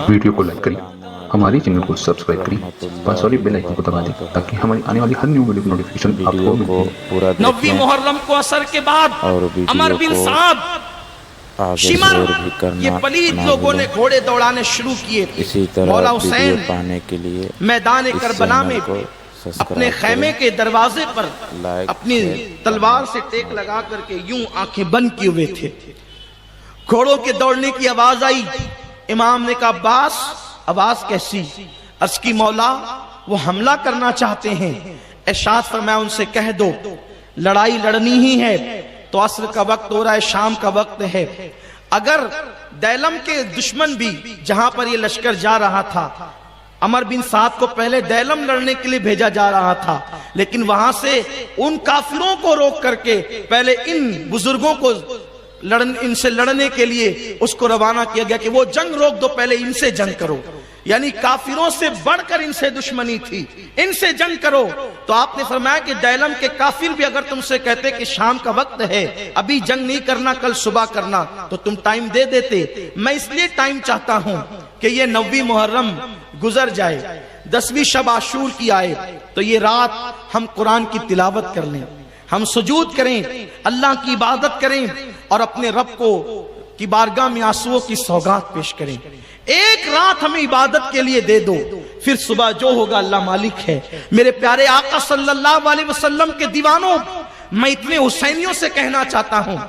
Video को like करें, हमारे चैनल को सब्सक्राइब करें, पास वाले बेल आइकन को दबा दें ताकि हमारी आने वाली हर न्यू वीडियो की नोटिफिकेशन आपको मिले। पूरा नवी मुहर्रम को असर के बाद और अमर बिन साद आगे शिमर शेयर भी करना ये पलीद ना लोगों ने भूलें। घोड़े दौड़ाने शुरू किए। इसी तरह मौला वीडियो हुसैन पाने के लिए मैदान इस करबला चैनल में को सब्सक्राइब अपने खैमे करें। के दरवाजे पर लाइक, अपनी शेयर, तलवार से टेक लगा करके यूं आंखें बंद किए हुए थे। घोड़ों के दौड़ने की आवाज आई। इमाम ने कहा अब्बास आवाज कैसी? अर्ज की मौला वो हमला करना चाहते हैं। इरशाद फरमाया उनसे कह दो लड़ाई लड़नी ही है तो असर का वक्त हो रहा है, शाम का वक्त है। अगर दैलम के दुश्मन भी जहां पर ये लश्कर जा रहा था, अमर बिन साद को पहले दैलम लड़ने के लिए भेजा जा रहा था, लेकिन वहां से उन काफिरों को रोक करके पहले इन बुजुर्गों को इनसे लड़ने के लिए उसको रवाना किया गया कि वो जंग रोक दो, पहले इनसे जंग करो। यानी काफिरों से बढ़कर इनसे दुश्मनी थी, इनसे जंग करो। तो आपने फरमाया कि दैलम के काफिर भी अगर तुमसे कहते कि शाम का वक्त है, अभी जंग नहीं करना, कल सुबह करना, तो तुम टाइम दे देते। मैं इसलिए टाइम चाहता हूं कि ये 9वीं मुहर्रम गुजर जाए, 10वीं शब आशूर की आए, तो ये रात हम कुरान की तिलावत कर लें, हम सुजूद करें, अल्लाह की इबादत करें और अपने रब को की बारगाह में आंसुओं की सौगात पेश करें। एक रात हमें इबादत के लिए दे दो, फिर सुबह जो होगा अल्लाह मालिक है। मेरे प्यारे आका सल्लल्लाहु अलैहि वसल्लम के दीवानों, मैं इतने हुसैनियों से कहना चाहता हूं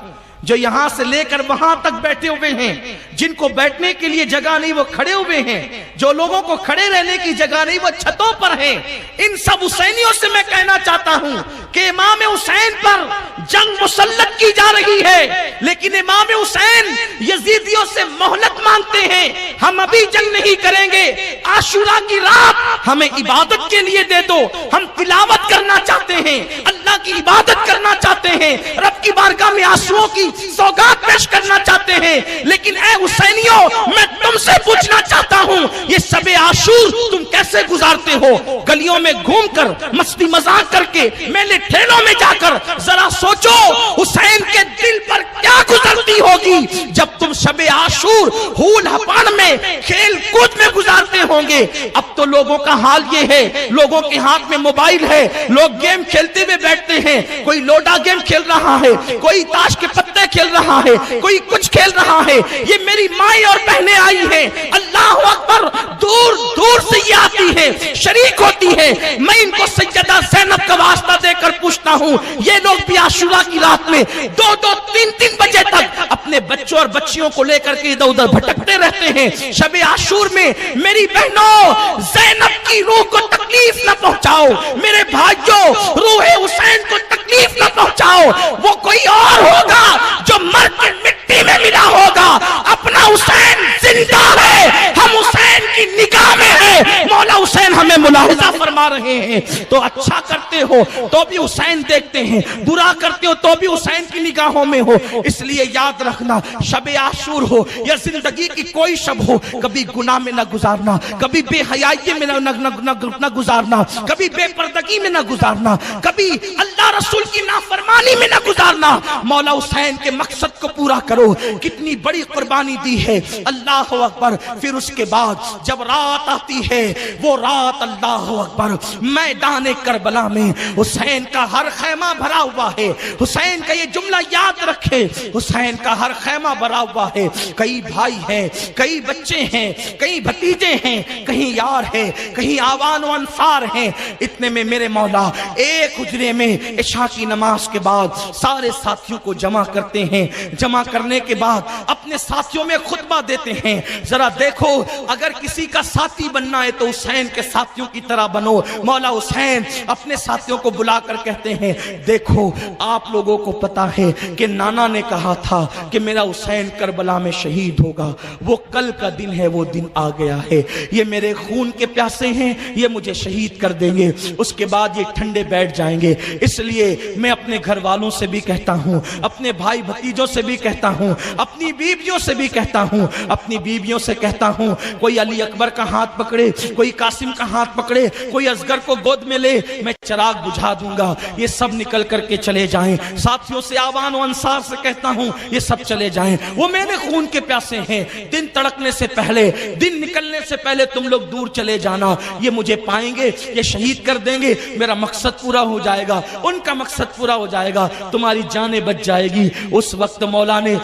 जो यहां से लेकर वहां तक बैठे हुए हैं, जिनको बैठने के लिए जगह नहीं वो खड़े हुए हैं, जो लोगों को खड़े रहने की जगह नहीं वो छतों पर हैं। इन सब हुसैनियों से मैं कहना चाहता हूं कि इमाम हुसैन पर जंग मुसल्लत की जा रही है, लेकिन इमाम हुसैन यजीदियों से मोहलत मांगते हैं। हम अभी जंग नहीं करेंगे, आशुरा की रात हमें इबादत के लिए दे दो, हम तिलावत करना चाहते हैं, अल्लाह की इबादत करना चाहते हैं, रब की बारगाह में आंसुओं की सौगात पेश करना चाहते हैं। लेकिन ऐ हुसैनियों, मैं तुमसे पूछना चाहता हूं, ये शबे आशूर तुम कैसे गुजारते हो? गलियों में घूमकर, मस्ती मजाक करके, मेले ठेलों में जाकर जरा सोचो हुसैन के दिल पर क्या गुजरती होगी जब तुम शबे आशूर हूल हपान में, खेल कूद में गुजारते होंगे। अब तो लोगों का हाल ये है, लोगों के हाथ में मोबाइल है, लोग गेम खेलते हुए बैठते हैं, कोई लोडा गेम खेल रहा है, कोई ताश के पत्ते खेल रहा है, कोई कुछ खेल रहा है। ये मेरी माई और बहनें आई हैं, अल्लाह अकबर, दूर दूर से ये आती है, शरीक होती है। मैं इनको सैयदा ज़ैनब का वास्ता देकर पूछता हूं, ये लोग भी आशुरा की रात में 2-2, 3-3 बजे तक अपने बच्चों और बच्चियों को लेकर के इधर उधर भटकते रहते हैं। शबे आशूर में मेरी बहनों, ज़ैनब की रूह को तकलीफ न पहुंचाओ, मेरे भाइयों, रूह हुसैन को तकलीफ न पहुंचाओ। वो कोई और होगा जो मर के मिट्टी में मिला होगा, अपना हुसैन जिंदा है, हम हुसैन की निगाह में है। मौला हुसैन हमें मुलाहिजा फरमा रहे हैं। तो अच्छा करते हो तो भी हुसैन देखते हैं, बुरा करते हो तो भी हुसैन की निगाहों में हो। इसलिए याद रखना, शबे आशूर हो या जिंदगी की कोई शब हो, कभी गुनाह में न गुजारना, कभी बेहयाई में न गुजारना, कभी बेपर्दगी में न गुजारना, कभी अल्लाह रसूल की नाफरमानी में न गुजारना। मौला हुसैन के मकसद को पूरा करो। कितनी बड़ी कुर्बानी दी है, अल्लाह अकबर। फिर उसके बाद जब रात आती है, वो रात अल्लाह अकबर, मैदान करबला में हुसैन का हर खैमा भरा हुआ है। हुसैन का ये जुमला याद रखे, हुसैन का हर खैमा भरा हुआ है। कई भाई हैं, कई बच्चे हैं, कई भतीजे हैं, कहीं यार हैं, कहीं आवान व अंसार हैं। इतने में मेरे मौला एक हुजरे में इशा की नमाज के बाद सारे साथियों को जमा करते हैं। जमा करने के बाद अपने साथियों में खुतबा देते हैं। जरा देखो, अगर किसी का साथी बनना है तो हुसैन के साथियों की तरह बनो। मौला हुसैन अपने साथियों को बुलाकर कहते हैं, देखो आप लोगों को पता है कि नाना ने कहा था कि मेरा हुसैन करबला में शहीद होगा, वो कल का दिन है, वो दिन आ गया है। ये मेरे खून के प्यासे हैं, ये मुझे शहीद कर देंगे, उसके बाद ये ठंडे बैठ जाएंगे। इसलिए मैं अपने घर वालों से भी कहता हूं, अपने भाई भतीजों से भी कहता हूं, अपनी बीवियों से भी कहता हूं, अपनी बीवियों से कहता हूं, कोई अली अकबर का हाथ पकड़े, कोई कासिम का हाथ पकड़े, कोई असगर को गोद में ले, मैं चिराग बुझा दूंगा। ये सब निकल करके चले जाएं। साथियों से आवान व अंसार से कहता हूं, ये सब चले जाएं। वो मेरे खून के प्यासे हैं। दिन तड़कने से पहले, दिन निकलने से पहले तुम लोग दूर चले जाना। ये मुझे पाएंगे, ये शहीद कर देंगे, मेरा मकसद पूरा हो जाएगा, उनका मकसद पूरा हो जाएगा, तुम्हारी जानें बच जाएगी। उस वक्त मौला ने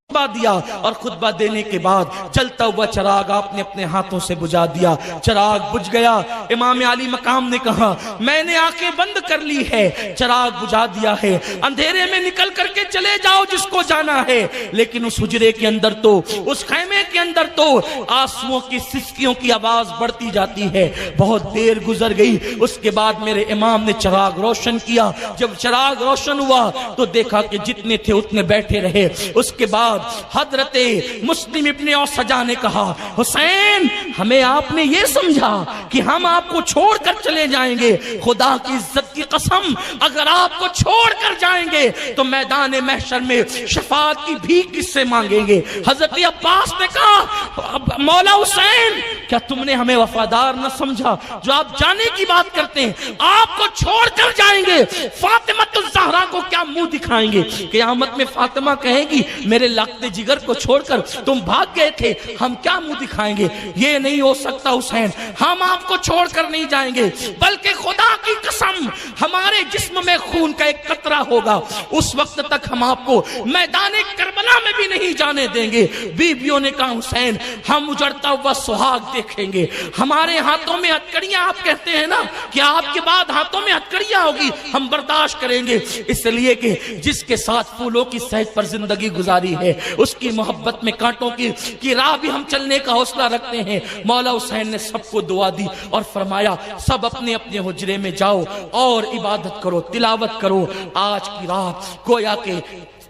खुतबा दिया और खुतबा देने के बाद चलता हुआ चिराग आपने अपने हाथों से बुझा दिया। चिराग बुझ गया। इमाम अली मकाम ने कहा, मैंने आंखें बंद कर ली है, चिराग बुझा दिया है, अंधेरे में निकल करके चले जाओ जिसको जाना है। लेकिन उस हुजरे के अंदर तो, उस खैमे के अंदर तो आंसुओं की सिसकियों की आवाज बढ़ती जाती है। बहुत देर गुजर गई, उसके बाद मेरे इमाम ने चिराग रोशन किया। जब चिराग रोशन हुआ तो देखा कि जितने थे उतने बैठे रहे। उसके बाद हजरते मुस्लिम इब्ने औसजा ने कहा, हुसैन हमें आपने ये समझा कि हम आपको छोड़कर चले जाएंगे। खुदा की इज्जत की कसम, अगर आपको छोड़कर जाएंगे तो मैदान महशर में शफाअत की भीख किससे मांगेंगे। हजरत अब्बास ने कहा, मौला हुसैन क्या तुमने हमें वफादार न समझा जो आप जाने की बात करते हैं? आपको छोड़कर जाएंगे, फातिमा ज़हरा को क्या मुंह दिखाएंगे? क़यामत में फातिमा कहेगी, मेरे लगते जिगर को छोड़कर तुम भाग गए थे, हम क्या मुंह दिखाएंगे? ये नहीं हो सकता हुसैन, हम आपको छोड़कर नहीं जाएंगे, बल्कि खुदा की कसम हमारे जिस्म में खून का एक कतरा होगा, उस वक्त तक हम आपको मैदान करबला में भी नहीं जाने देंगे। बीबियों ने कहा, हुसैन हम उजड़ता हुआ सुहाग देखेंगे, हमारे हाथों में हथकड़ियां, आप कहते हैं ना कि आपके बाद हाथों में हथकड़ियां होगी, हम बर्दाश्त करेंगे, इसलिए कि जिसके साथ फूलों की सहज पर जिंदगी गुजारी है, उसकी मोहब्बत में कांटों की राह भी हम चलने का हौसला रखते हैं। मौला हुसैन ने सबको दुआ दी और फरमाया, सब अपने अपने हुजरे में जाओ और इबादत करो, तिलावत करो। आज की रात गोया के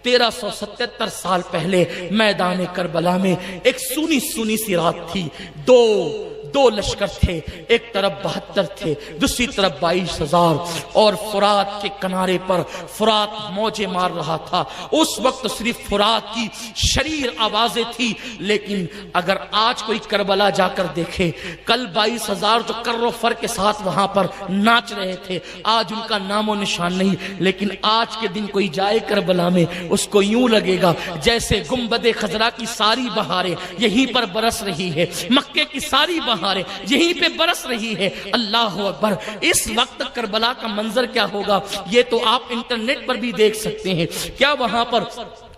1377 साल पहले मैदान करबला में एक सुनी सुनी सी रात थी। दो लश्कर थे, एक तरफ 72 थे, दूसरी तरफ 22,000, और फुरात के किनारे पर फुरात मौजे मार रहा था। उस वक्त सिर्फ फुरात की शरीर आवाजें थी, लेकिन अगर आज कोई करबला जाकर देखे, कल 22,000 जो कर्रो फर के साथ वहां पर नाच रहे थे, आज उनका नामो निशान नहीं। लेकिन आज के दिन कोई जाए करबला में, उसको यूं लगेगा जैसे गुंबदे खजरा की सारी बहारें यहीं पर बरस रही है, मक्के की सारी बहारें यहीं पे बरस रही है। अल्लाह अकबर। इस वक्त करबला का मंजर क्या होगा ये तो आप इंटरनेट पर भी देख सकते हैं। क्या वहां पर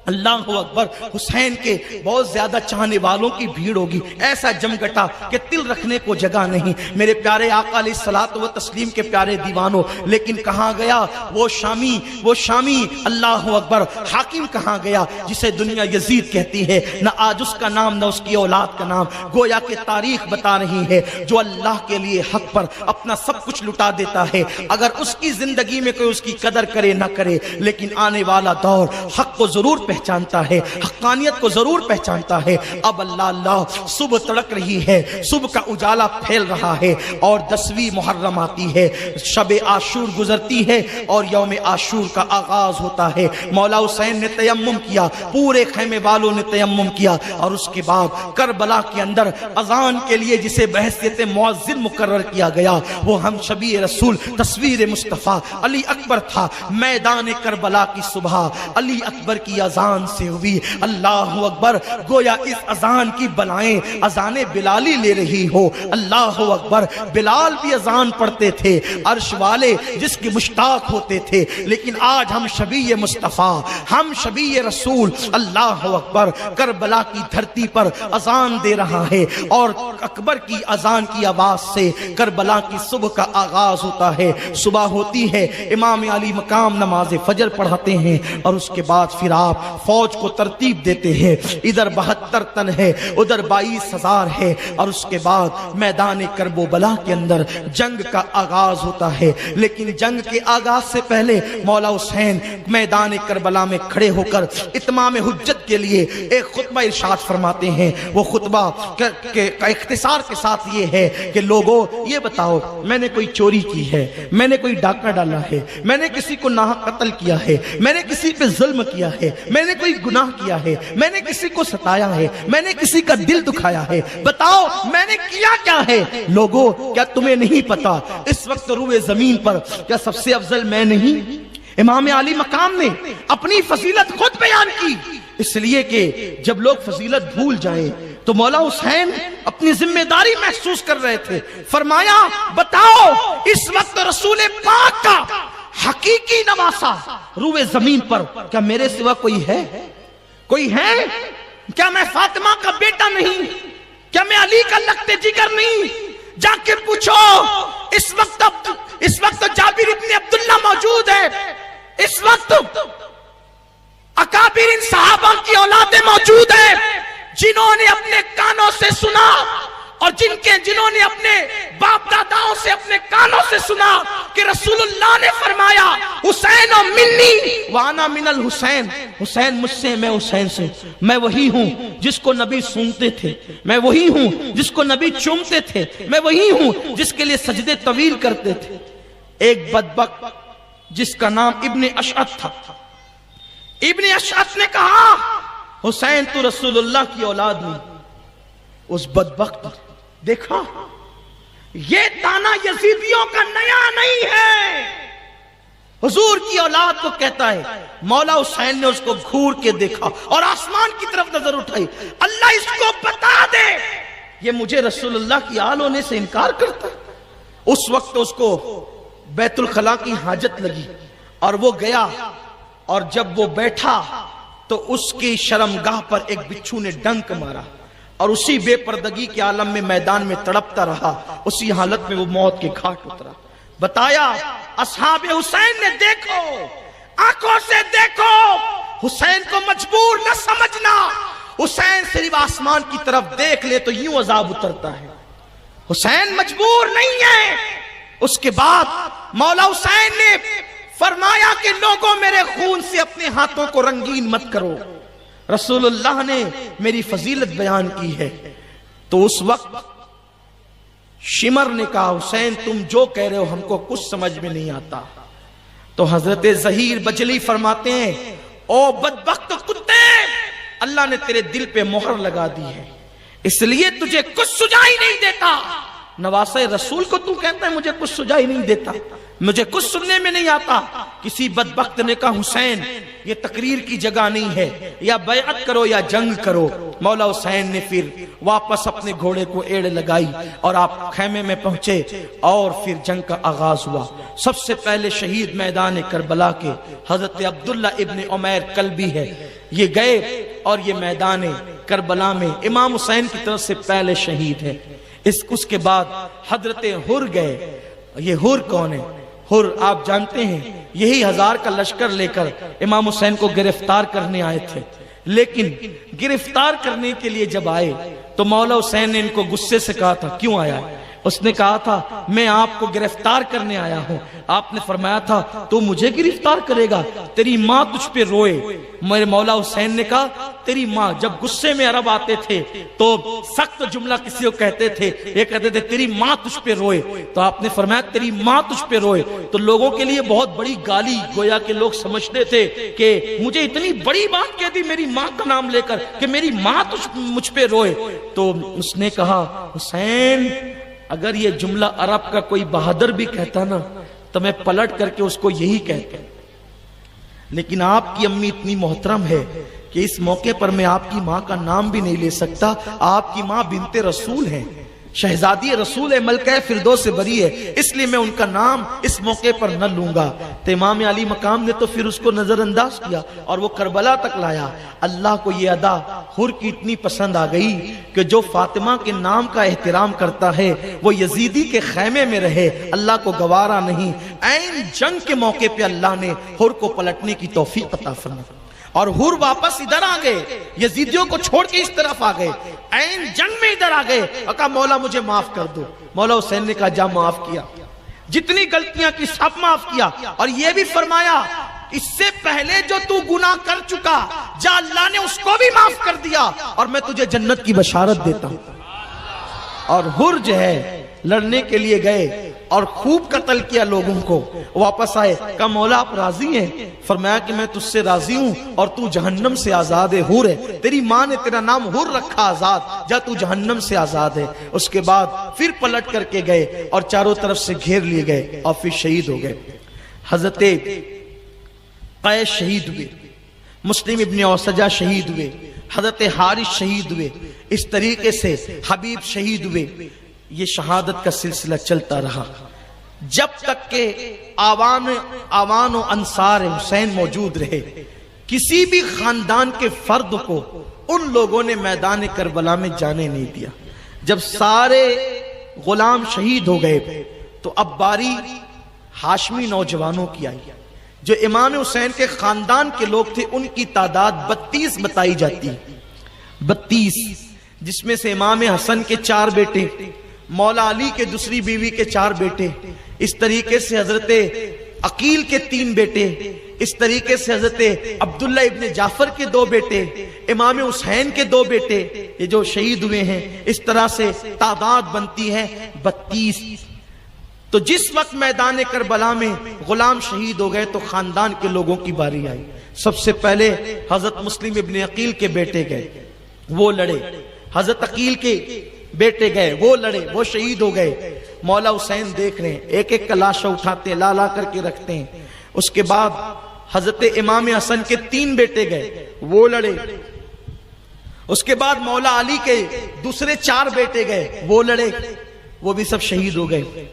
अल्लाह अकबर हुसैन के बहुत ज्यादा चाहने वालों की भीड़ होगी, ऐसा जमघटा कि तिल रखने को जगह नहीं। मेरे प्यारे आका अलैहिस्सलातु व तस्लीम के प्यारे दीवानों, लेकिन कहाँ गया वो शामी अल्लाह अकबर हाकिम कहाँ गया जिसे दुनिया यजीद कहती है? न आज उसका नाम न उसकी औलाद का नाम। गोया के तारीख बता रही है, जो अल्लाह के लिए हक पर अपना सब कुछ लुटा देता है, अगर उसकी जिंदगी में कोई उसकी कदर करे ना करे, लेकिन आने वाला दौर हक को जरूर पहचानता है, हक्कानियत को जरूर पहचानता है। अब अल्लाह सुबह तड़क रही है, सुबह का उजाला फैल रहा है और 10वीं मुहर्रम आती है, शब आशूर गुजरती है और यौम आशूर का आगाज होता है। मौला हुसैन ने तयम्मुम किया, पूरे खैमे वालों ने तयम्मुम किया, और उसके बाद करबला के अंदर अजान के लिए जिसे बहसियत मुअज्जिन मुकर्रर किया गया, वो हम शबी रसूल तस्वीर मुस्तफ़ा अली अकबर था। मैदान करबला की सुबह अली अकबर की अजान से हुई। अल्लाह अकबर। गोया इस अजान की बलाएं अजाने बिलाली ले रही हो। अल्लाह अकबर। बिलाल भी अजान पढ़ते थे, अर्श वाले जिसके मुश्ताक होते थे, लेकिन आज हम शबी मुस्तफ़ा, हम शबी रसूल, अल्लाह अकबर, करबला की धरती पर अजान दे रहा है और अकबर की अजान की आवाज से करबला की सुबह का आगाज होता है। सुबह होती है, इमाम अली मकाम नमाज फजर पढ़ाते हैं और उसके बाद फिर आप फौज को तरतीब देते हैं। इधर 72 तन है, उधर 22,000 है, और उसके बाद मैदान करबला के अंदर जंग का आगाज होता है। लेकिन जंग के आगाज से पहले मौला हुसैन मैदान करबला में खड़े होकर इत्माम हुज्जत के लिए एक खुतबा इरशाद फरमाते हैं। वो खुतबा का इख्तिसार के साथ ये है कि लोगों ये बताओ, मैंने कोई चोरी की है, मैंने कोई डाका डाला है, मैंने किसी को नाहक कत्ल किया है, मैंने किसी पे जुल्म किया है, میں نے کوئی گناہ کیا ہے, میں نے کسی کو ستایا ہے, میں نے کسی کا دل دکھایا ہے, بتاؤ میں نے کیا کیا ہے؟ لوگوں کیا تمہیں نہیں پتا اس وقت روئے زمین پر کیا سب سے افضل میں نہیں؟ امام علی مقام نے اپنی فضیلت خود بیان کی, اس لیے کہ جب لوگ فضیلت بھول جائیں تو مولا حسین اپنی ذمہ داری محسوس کر رہے تھے. فرمایا بتاؤ اس وقت رسول پاک کا حقیقی نواسا روئے زمین پر کیا میرے سوا کوئی ہے؟ کوئی ہے؟ کیا میں فاطمہ کا بیٹا نہیں؟ کیا میں علی کا لخت جگر نہیں؟ جا کے پوچھو. اس وقت جابر ابن عبداللہ موجود ہے, اس وقت اکابر ان صحابہ کی اولادیں موجود ہیں جنہوں نے اپنے کانوں سے سنا اور جنہوں نے اپنے باپ داداؤں سے اپنے کانوں سے سنا کہ رسول اللہ نے فرمایا حسین و منی وانا من الحسین, حسین مجھ سے میں حسین سے, میں وہی ہوں جس کو نبی سنتے تھے, میں وہی ہوں جس کو نبی چومتے تھے, میں وہی ہوں جس کے لیے سجدے طویل کرتے تھے. ایک بدبخت جس کا نام ابن اشعث تھا, ابن اشعث نے کہا حسین تو رسول اللہ کی اولاد نہیں. اس بدبخت دیکھا یہ تانا یزیدیوں کا نیا نہیں ہے, حضور کی اولاد کو کہتا ہے. مولا حسین نے اس کو گھور کے دیکھا اور آسمان کی طرف نظر اٹھائی, اللہ اس کو بتا دے یہ مجھے رسول اللہ کی آل ہونے سے انکار کرتا ہے. اس وقت اس کو بیت الخلا کی حاجت لگی اور وہ گیا, اور جب وہ بیٹھا تو اس کی شرمگاہ پر ایک بچھو نے ڈنک مارا اور اسی بے پردگی کے عالم میں میدان میں تڑپتا رہا. اسی حالت میں وہ موت کے گھاٹ اترا. بتایا اصحاب حسین نے دیکھو, آنکھوں سے دیکھو, حسین کو مجبور نہ سمجھنا. حسین صرف آسمان کی طرف دیکھ لے تو یوں عذاب اترتا ہے, حسین مجبور نہیں ہے. اس کے بعد مولا حسین نے فرمایا کہ لوگوں میرے خون سے اپنے ہاتھوں کو رنگین مت کرو, رسول اللہ نے میری فضیلت بیان کی ہے. تو اس وقت شمر نے کہا حسین تم جو کہہ رہے ہو ہم کو کچھ سمجھ میں نہیں آتا. تو حضرت ظہیر بجلی فرماتے ہیں او بدبخت کتے, اللہ نے تیرے دل پہ مہر لگا دی ہے اس لیے تجھے کچھ سجائی نہیں دیتا. نواسہ رسول کو تو کہتا ہے مجھے کچھ سجائی نہیں دیتا, مجھے کچھ سننے میں نہیں آتا. کسی بدبخت نے کہا حسین یہ تقریر کی جگہ نہیں ہے, یا بیعت کرو یا جنگ کرو. مولا حسین نے پھر واپس اپنے گھوڑے کو ایڑ لگائی اور آپ خیمے میں پہنچے اور پھر جنگ کا آغاز ہوا. سب سے پہلے شہید میدان کربلا کے حضرت عبداللہ ابن عمیر کلبی ہے, یہ گئے اور یہ میدان کربلا میں امام حسین کی طرف سے پہلے شہید ہے. اس کے بعد حضرت حر گئے. یہ حر کون ہے؟ حر آپ جانتے ہیں یہی 1000 کا لشکر لے کر امام حسین کو گرفتار کرنے آئے تھے. لیکن گرفتار کرنے کے لیے جب آئے تو مولا حسین نے ان کو غصے سے کہا تھا کیوں آیا ہے؟ اس نے کہا تھا میں آپ کو گرفتار کرنے آیا ہوں. آپ نے فرمایا تھا تو مجھے گرفتار کرے گا, تیری ماں تجھ پہ روئے. میرے مولا حسین نے کہا تیری ماں, جب غصے میں عرب آتے تھے تو سخت جملہ کسی کو کہتے تھے, یہ کہتے تھے تیری ماں تجھ پہ روئے. تو آپ نے فرمایا تیری ماں تجھ پہ روئے تو لوگوں کے لیے بہت بڑی گالی, گویا کہ لوگ سمجھتے تھے کہ مجھے اتنی بڑی بات کہہ دی میری ماں کا نام لے کر کہ میری ماں مجھ پہ روئے. تو اس نے کہا حسین اگر یہ جملہ عرب کا کوئی بہادر بھی کہتا نا تو میں پلٹ کر کے اس کو یہی کہتا, لیکن آپ کی امی اتنی محترم ہے کہ اس موقع پر میں آپ کی ماں کا نام بھی نہیں لے سکتا. آپ کی ماں بنت رسول ہیں, شہزادی رسول ہے, ملکہ فردوس سے بری ہے, اس لیے میں ان کا نام اس موقع پر نہ لوں گا. تو امام علی مقام نے تو پھر اس کو نظر انداز کیا اور وہ کربلا تک لایا. اللہ کو یہ ادا حر کی اتنی پسند آ گئی کہ جو فاطمہ کے نام کا احترام کرتا ہے وہ یزیدی کے خیمے میں رہے, اللہ کو گوارا نہیں. عین جنگ کے موقع پہ اللہ نے حر کو پلٹنے کی توفیق عطا فرمائی اور حر واپس ادھر آ گئے, یزیدیوں کو چھوڑ کے اس طرف آ گئے, عین جنگ میں ادھر آ گئے اور کہا مولا مجھے معاف کر دو. مولا حسین نے کہا جا معاف کیا, جتنی غلطیاں کی سب معاف کیا. اور یہ بھی فرمایا اس سے پہلے جو تو گناہ کر چکا جا اللہ نے اس کو بھی معاف کر دیا اور میں تجھے جنت کی بشارت دیتا ہوں. اور حر جو ہے لڑنے کے لیے گئے اور خوب قتل کیا لوگوں کو. واپس آئے, کہا مولا آپ راضی ہیں؟ فرمایا کہ میں تجھ سے راضی ہوں اور تو جہنم سے آزاد ہے, حور ہے. تیری ماں نے تیرا نام حور رکھا, آزاد, جا تو جہنم سے آزاد ہے. اس کے بعد پھر پلٹ کر کے گئے اور چاروں طرف سے گھیر لیے گئے اور پھر شہید ہو گئے. حضرت قیس شہید ہوئے, مسلم ابن اوسجہ شہید ہوئے, حضرت حارث شہید ہوئے, اس طریقے سے حبیب شہید ہوئے. یہ شہادت کا سلسلہ چلتا رہا جب تک کہ آوان و انصار حسین موجود رہے. کسی بھی خاندان کے فرد کو ان لوگوں نے میدان کربلا میں جانے نہیں دیا. جب سارے غلام شہید ہو گئے تو اب باری ہاشمی نوجوانوں کی آئی. جو امام حسین کے خاندان کے لوگ تھے ان کی تعداد 32 بتائی جاتی ہے, 32, جس میں سے امام حسن کے 4 بیٹے, مولا علی کے دوسری بیوی کے 4 بیٹے, اس طریقے سے حضرت عقیل کے 3 بیٹے, اس طریقے سے حضرت عبداللہ ابن جعفر کے 2 بیٹے, امام حسین کے 2 بیٹے, یہ جو شہید ہوئے ہیں. اس طرح سے تعداد بنتی ہے 32. تو جس وقت میدان کربلا میں غلام شہید ہو گئے تو خاندان کے لوگوں کی باری آئی. سب سے پہلے حضرت مسلم ابن عقیل کے بیٹے گئے, وہ لڑے. حضرت عقیل کے بیٹے گئے, وہ لڑے, وہ شہید ہو گئے. مولا حسین دیکھ رہے ہیں, ایک ایک کا لاشا اٹھاتے لا لا کر کے رکھتے ہیں. اس کے بعد حضرت امام حسن کے 3 بیٹے گئے, وہ لڑے. اس کے بعد مولا علی کے دوسرے 4 بیٹے گئے, وہ لڑے, وہ بھی سب شہید ہو گئے.